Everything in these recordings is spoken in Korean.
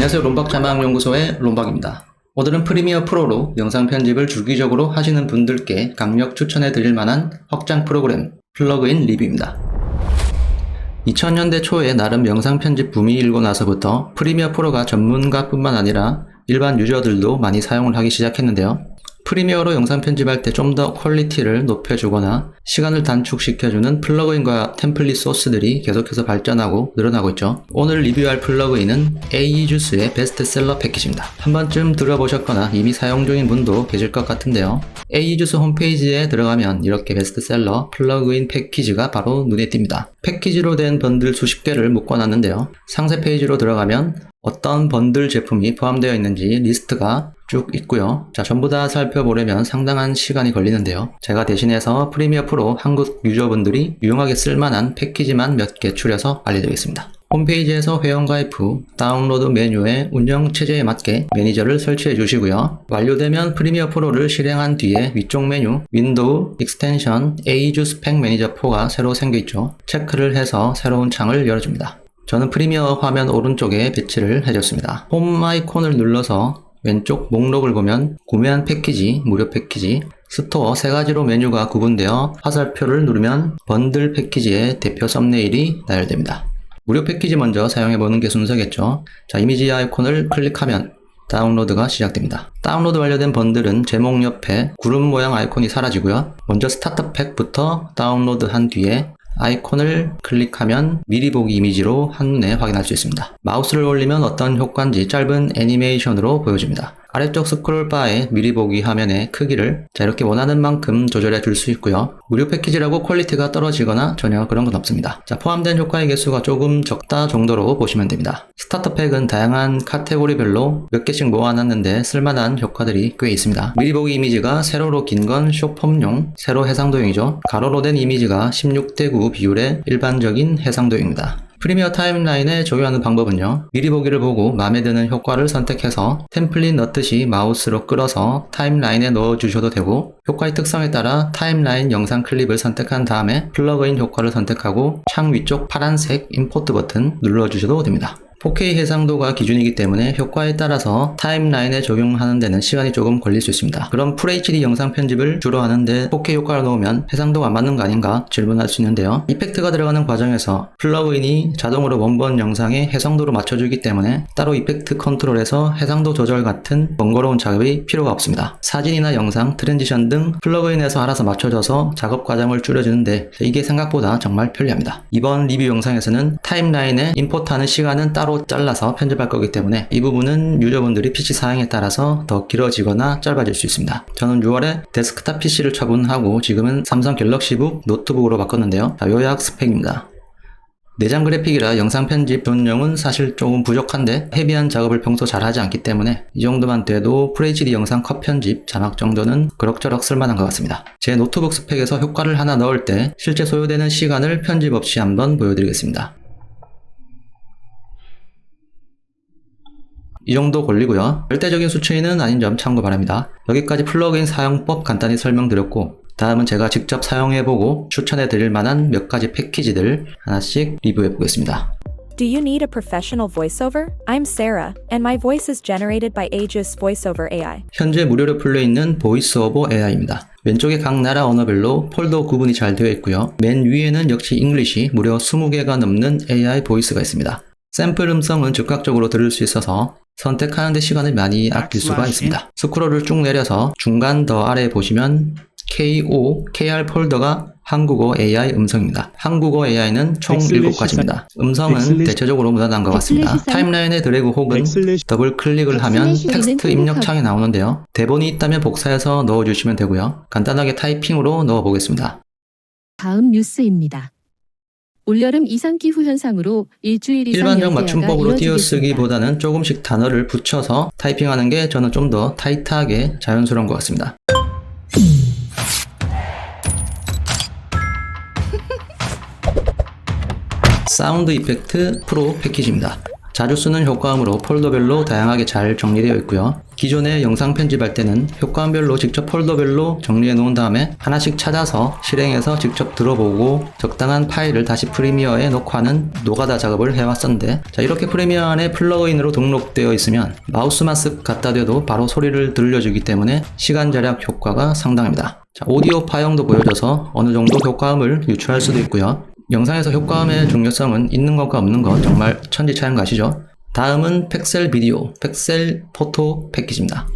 안녕하세요. 롬박자막연구소의 롬박입니다. 오늘은 프리미어 프로로 영상 편집을 주기적으로 하시는 분들께 강력 추천해 드릴 만한 확장 프로그램 플러그인 리뷰입니다. 2000년대 초에 나름 영상 편집 붐이 일고 나서부터 프리미어 프로가 전문가뿐만 아니라 일반 유저들도 많이 사용을 하기 시작했는데요. 프리미어로 영상 편집할 때 좀 더 퀄리티를 높여주거나 시간을 단축시켜주는 플러그인과 템플릿 소스들이 계속해서 발전하고 늘어나고 있죠. 오늘 리뷰할 플러그인은 AEJUICE의 베스트셀러 패키지입니다. 한 번쯤 들어보셨거나 이미 사용 중인 분도 계실 것 같은데요. AEJUICE 홈페이지에 들어가면 이렇게 베스트셀러 플러그인 패키지가 바로 눈에 띕니다. 패키지로 된 번들 수십 개를 묶어놨는데요. 상세 페이지로 들어가면 어떤 번들 제품이 포함되어 있는지 리스트가 쭉 있고요. 자, 전부 다 살펴보려면 상당한 시간이 걸리는데요. 제가 대신해서 프리미어 프로 한국 유저분들이 유용하게 쓸만한 패키지만 몇 개 추려서 알려드리겠습니다. 홈페이지에서 회원가입 후 다운로드 메뉴의 운영체제에 맞게 매니저를 설치해 주시고요. 완료되면 프리미어 프로를 실행한 뒤에 위쪽 메뉴 윈도우, 익스텐션, AEJUICE 팩 매니저 4가 새로 생겨 있죠. 체크를 해서 새로운 창을 열어줍니다. 저는 프리미어 화면 오른쪽에 배치를 해줬습니다. 홈 아이콘을 눌러서 왼쪽 목록을 보면 구매한 패키지, 무료 패키지, 스토어 세 가지로 메뉴가 구분되어 화살표를 누르면 번들 패키지의 대표 썸네일이 나열됩니다. 무료 패키지 먼저 사용해보는 게 순서겠죠. 자, 이미지 아이콘을 클릭하면 다운로드가 시작됩니다. 다운로드 완료된 번들은 제목 옆에 구름 모양 아이콘이 사라지고요. 먼저 스타터 팩부터 다운로드한 뒤에 아이콘을 클릭하면 미리 보기 이미지로 한눈에 확인할 수 있습니다. 마우스를 올리면 어떤 효과인지 짧은 애니메이션으로 보여줍니다. 아래쪽 스크롤바에 미리 보기 화면의 크기를 이렇게 원하는 만큼 조절해 줄 수 있고요. 무료 패키지라고 퀄리티가 떨어지거나 전혀 그런 건 없습니다. 자, 포함된 효과의 개수가 조금 적다 정도로 보시면 됩니다. 스타터 팩은 다양한 카테고리별로 몇 개씩 모아놨는데 쓸만한 효과들이 꽤 있습니다. 미리 보기 이미지가 세로로 긴 건 쇼폼용, 세로 해상도용이죠. 가로로 된 이미지가 16:9 비율의 일반적인 해상도용입니다. 프리미어 타임라인에 적용하는 방법은요. 미리 보기를 보고 마음에 드는 효과를 선택해서 템플릿 넣듯이 마우스로 끌어서 타임라인에 넣어 주셔도 되고, 효과의 특성에 따라 타임라인 영상 클립을 선택한 다음에 플러그인 효과를 선택하고 창 위쪽 파란색 임포트 버튼 눌러 주셔도 됩니다. 4K 해상도가 기준이기 때문에 효과에 따라서 타임라인에 적용하는 데는 시간이 조금 걸릴 수 있습니다. 그럼 FHD 영상 편집을 주로 하는데 4K 효과를 넣으면 해상도가 안 맞는 거 아닌가 질문할 수 있는데요. 이펙트가 들어가는 과정에서 플러그인이 자동으로 원본 영상의 해상도로 맞춰주기 때문에 따로 이펙트 컨트롤에서 해상도 조절 같은 번거로운 작업이 필요가 없습니다. 사진이나 영상, 트랜지션 등 플러그인에서 알아서 맞춰줘서 작업 과정을 줄여주는데 이게 생각보다 정말 편리합니다. 이번 리뷰 영상에서는 타임라인에 임포트하는 시간은 따로 잘라서 편집할 거기 때문에 이 부분은 유저분들이 PC 사양에 따라서 더 길어지거나 짧아질 수 있습니다. 저는 6월에 데스크탑 PC를 처분하고 지금은 삼성 갤럭시북 노트북으로 바꿨는데요. 자, 요약 스펙입니다. 내장 그래픽이라 영상 편집 전용은 사실 조금 부족한데 헤비한 작업을 평소 잘 하지 않기 때문에 이 정도만 돼도 FHD 영상 컷 편집, 자막 정도는 그럭저럭 쓸만한 것 같습니다. 제 노트북 스펙에서 효과를 하나 넣을 때 실제 소요되는 시간을 편집 없이 한번 보여드리겠습니다. 이 정도 걸리고요. 절대적인 수치는 아닌 점 참고 바랍니다. 여기까지 플러그인 사용법 간단히 설명드렸고, 다음은 제가 직접 사용해보고 추천해드릴 만한 몇 가지 패키지들 하나씩 리뷰해보겠습니다. Do you need a professional voiceover? I'm Sarah, and my voice is generated by AEJUICE VoiceOver AI. 현재 무료로 풀려있는 보이스오버 AI입니다. 왼쪽에 각 나라 언어별로 폴더 구분이 잘 되어 있고요. 맨 위에는 역시 잉글리시 무려 20개가 넘는 AI 보이스가 있습니다. 샘플 음성은 즉각적으로 들을 수 있어서 선택하는 데 시간을 많이 아낄 수가 있습니다. 스크롤을 쭉 내려서 중간 더 아래에 보시면 KR 폴더가 한국어 AI 음성입니다. 한국어 AI는 총 7가지입니다. 음성은 대체적으로 무난한 것 같습니다. 타임라인에 드래그 혹은 더블 클릭을 하면 텍스트 입력 창이 나오는데요. 대본이 있다면 복사해서 넣어주시면 되고요. 간단하게 타이핑으로 넣어보겠습니다. 다음 뉴스입니다. 올여름 이상기후 현상으로 일주일 이상 일반적 열대야가 맞춤법으로 이어지겠습니다. 띄어쓰기보다는 조금씩 단어를 붙여서 타이핑하는 게 저는 좀 더 타이트하게 자연스러운 것 같습니다. 사운드 이펙트 프로 패키지입니다. 자주 쓰는 효과음으로 폴더별로 다양하게 잘 정리되어 있고요. 기존에 영상 편집할 때는 효과음별로 직접 폴더별로 정리해 놓은 다음에 하나씩 찾아서 실행해서 직접 들어보고 적당한 파일을 다시 프리미어에 넣고 하는 노가다 작업을 해왔었는데, 자, 이렇게 프리미어 안에 플러그인으로 등록되어 있으면 마우스만 쓱 갖다 대도 바로 소리를 들려주기 때문에 시간 절약 효과가 상당합니다. 자, 오디오 파형도 보여줘서 어느 정도 효과음을 유추할 수도 있고요. 영상에서 효과음의 중요성은 있는 것과 없는 것 정말 천지차이인가시죠? 다음은 팩셀 비디오, 팩셀 포토 패키지입니다.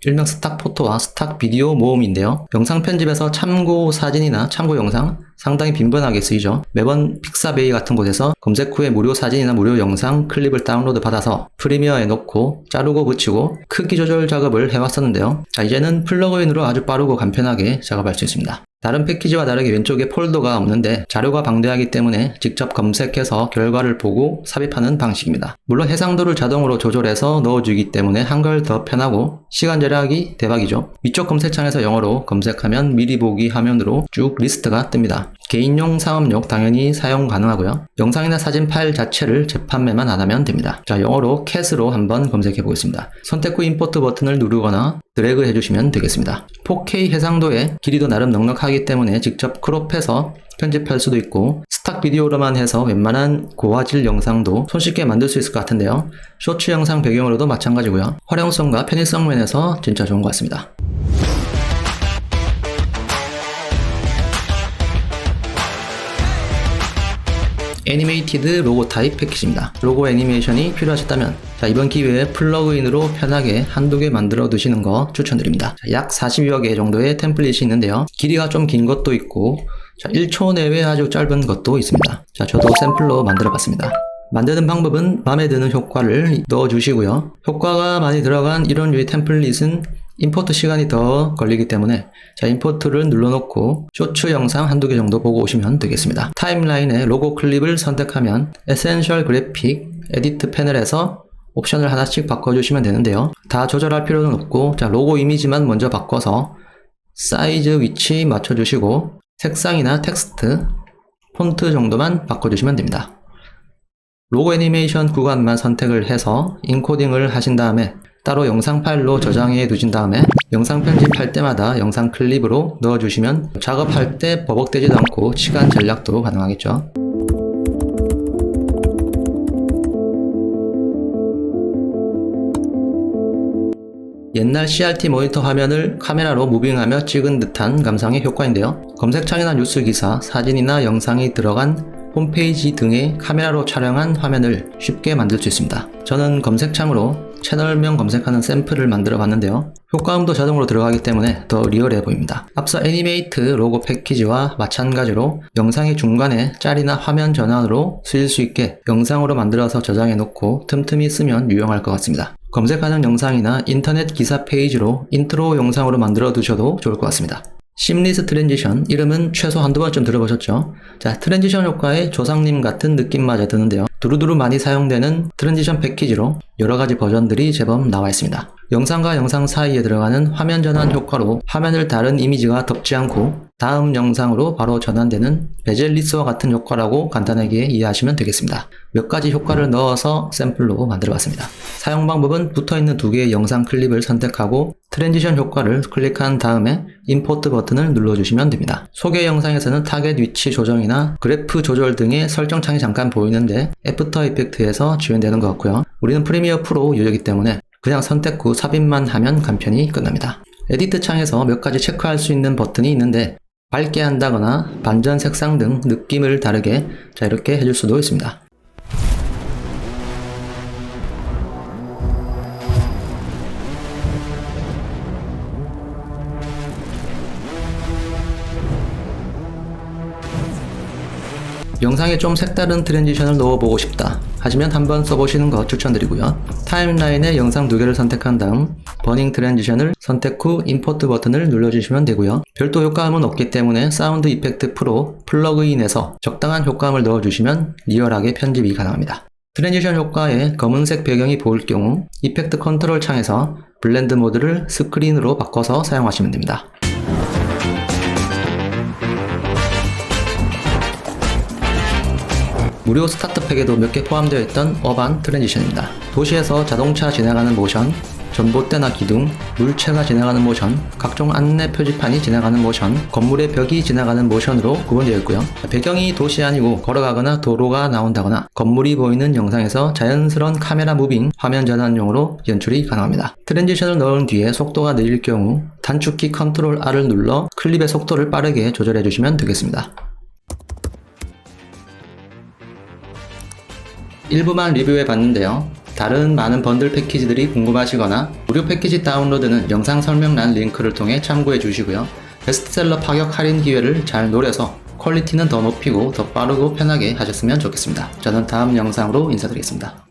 일명 스탁 포토와 스탁 비디오 모음인데요. 영상 편집에서 참고 사진이나 참고 영상 상당히 빈번하게 쓰이죠. 매번 픽사베이 같은 곳에서 검색 후에 무료 사진이나 무료 영상 클립을 다운로드 받아서 프리미어에 넣고 자르고 붙이고 크기 조절 작업을 해왔었는데요. 자, 이제는 플러그인으로 아주 빠르고 간편하게 작업할 수 있습니다. 다른 패키지와 다르게 왼쪽에 폴더가 없는데 자료가 방대하기 때문에 직접 검색해서 결과를 보고 삽입하는 방식입니다. 물론 해상도를 자동으로 조절해서 넣어주기 때문에 한결 더 편하고 시간 절약이 대박이죠. 위쪽 검색창에서 영어로 검색하면 미리 보기 화면으로 쭉 리스트가 뜹니다. 개인용, 상업용 당연히 사용 가능하고요. 영상이나 사진 파일 자체를 재판매만 안 하면 됩니다. 자, 영어로 cat으로 한번 검색해 보겠습니다. 선택 후 임포트 버튼을 누르거나 드래그 해주시면 되겠습니다. 4K 해상도에 길이도 나름 넉넉하기 때문에 직접 크롭해서 편집할 수도 있고, 스탁 비디오로만 해서 웬만한 고화질 영상도 손쉽게 만들 수 있을 것 같은데요. 쇼츠 영상 배경으로도 마찬가지고요. 활용성과 편의성 면에서 진짜 좋은 것 같습니다. 애니메이티드 로고 타입 패키지입니다. 로고 애니메이션이 필요하셨다면 자, 이번 기회에 플러그인으로 편하게 한두 개 만들어 두시는 거 추천드립니다. 자, 약 40여 개 정도의 템플릿이 있는데요. 길이가 좀 긴 것도 있고, 자, 1초 내외 아주 짧은 것도 있습니다. 자, 저도 샘플로 만들어 봤습니다. 만드는 방법은 마음에 드는 효과를 넣어 주시고요. 효과가 많이 들어간 이런 류의 템플릿은 임포트 시간이 더 걸리기 때문에 자, 임포트를 눌러놓고 쇼츠 영상 한두 개 정도 보고 오시면 되겠습니다. 타임라인에 로고 클립을 선택하면 에센셜 그래픽 에디트 패널에서 옵션을 하나씩 바꿔주시면 되는데요. 다 조절할 필요는 없고, 자, 로고 이미지만 먼저 바꿔서 사이즈, 위치 맞춰주시고 색상이나 텍스트, 폰트 정도만 바꿔주시면 됩니다. 로고 애니메이션 구간만 선택을 해서 인코딩을 하신 다음에 따로 영상 파일로 저장해 두신 다음에 영상 편집할 때마다 영상 클립으로 넣어주시면 작업할 때 버벅대지도 않고 시간 절약도 가능하겠죠. 옛날 CRT 모니터 화면을 카메라로 무빙하며 찍은 듯한 감상의 효과인데요. 검색창이나 뉴스 기사, 사진이나 영상이 들어간 홈페이지 등의 카메라로 촬영한 화면을 쉽게 만들 수 있습니다. 저는 검색창으로 채널명 검색하는 샘플을 만들어 봤는데요. 효과음도 자동으로 들어가기 때문에 더 리얼해 보입니다. 앞서 애니메이트 로고 패키지와 마찬가지로 영상의 중간에 짤이나 화면 전환으로 쓰일 수 있게 영상으로 만들어서 저장해 놓고 틈틈이 쓰면 유용할 것 같습니다. 검색하는 영상이나 인터넷 기사 페이지로 인트로 영상으로 만들어 두셔도 좋을 것 같습니다. 심리스 트랜지션, 이름은 최소 한두 번쯤 들어보셨죠? 자, 트랜지션 효과의 조상님 같은 느낌마저 드는데요. 두루두루 많이 사용되는 트랜지션 패키지로 여러가지 버전들이 제법 나와 있습니다. 영상과 영상 사이에 들어가는 화면 전환 효과로 화면을 다른 이미지가 덮지 않고 다음 영상으로 바로 전환되는 베젤리스와 같은 효과라고 간단하게 이해하시면 되겠습니다. 몇 가지 효과를 넣어서 샘플로 만들어 봤습니다. 사용 방법은 붙어있는 두 개의 영상 클립을 선택하고 트랜지션 효과를 클릭한 다음에 임포트 버튼을 눌러주시면 됩니다. 소개 영상에서는 타겟 위치 조정이나 그래프 조절 등의 설정창이 잠깐 보이는데 애프터 이펙트에서 지원되는 것 같고요. 우리는 프리미어 프로 유저이기 때문에 그냥 선택 후 삽입만 하면 간편히 끝납니다. 에디트 창에서 몇 가지 체크할 수 있는 버튼이 있는데 밝게 한다거나 반전 색상 등 느낌을 다르게 자, 이렇게 해줄 수도 있습니다. 영상에 좀 색다른 트랜지션을 넣어보고 싶다 하시면 한번 써보시는 거 추천드리고요. 타임라인에 영상 두 개를 선택한 다음 버닝 트랜지션을 선택 후 임포트 버튼을 눌러주시면 되고요. 별도 효과음은 없기 때문에 사운드 이펙트 프로 플러그인에서 적당한 효과음을 넣어주시면 리얼하게 편집이 가능합니다. 트랜지션 효과에 검은색 배경이 보일 경우 이펙트 컨트롤 창에서 블렌드 모드를 스크린으로 바꿔서 사용하시면 됩니다. 무료 스타트팩에도 몇 개 포함되어 있던 어반 트랜지션입니다. 도시에서 자동차 지나가는 모션, 전봇대나 기둥, 물체가 지나가는 모션, 각종 안내 표지판이 지나가는 모션, 건물의 벽이 지나가는 모션으로 구분되어 있고요. 배경이 도시 아니고 걸어가거나 도로가 나온다거나 건물이 보이는 영상에서 자연스러운 카메라 무빙, 화면 전환용으로 연출이 가능합니다. 트랜지션을 넣은 뒤에 속도가 느릴 경우 단축키 컨트롤 R을 눌러 클립의 속도를 빠르게 조절해 주시면 되겠습니다. 일부만 리뷰해 봤는데요. 다른 많은 번들 패키지들이 궁금하시거나 무료 패키지 다운로드는 영상 설명란 링크를 통해 참고해 주시고요. 베스트셀러 파격 할인 기회를 잘 노려서 퀄리티는 더 높이고 더 빠르고 편하게 하셨으면 좋겠습니다. 저는 다음 영상으로 인사드리겠습니다.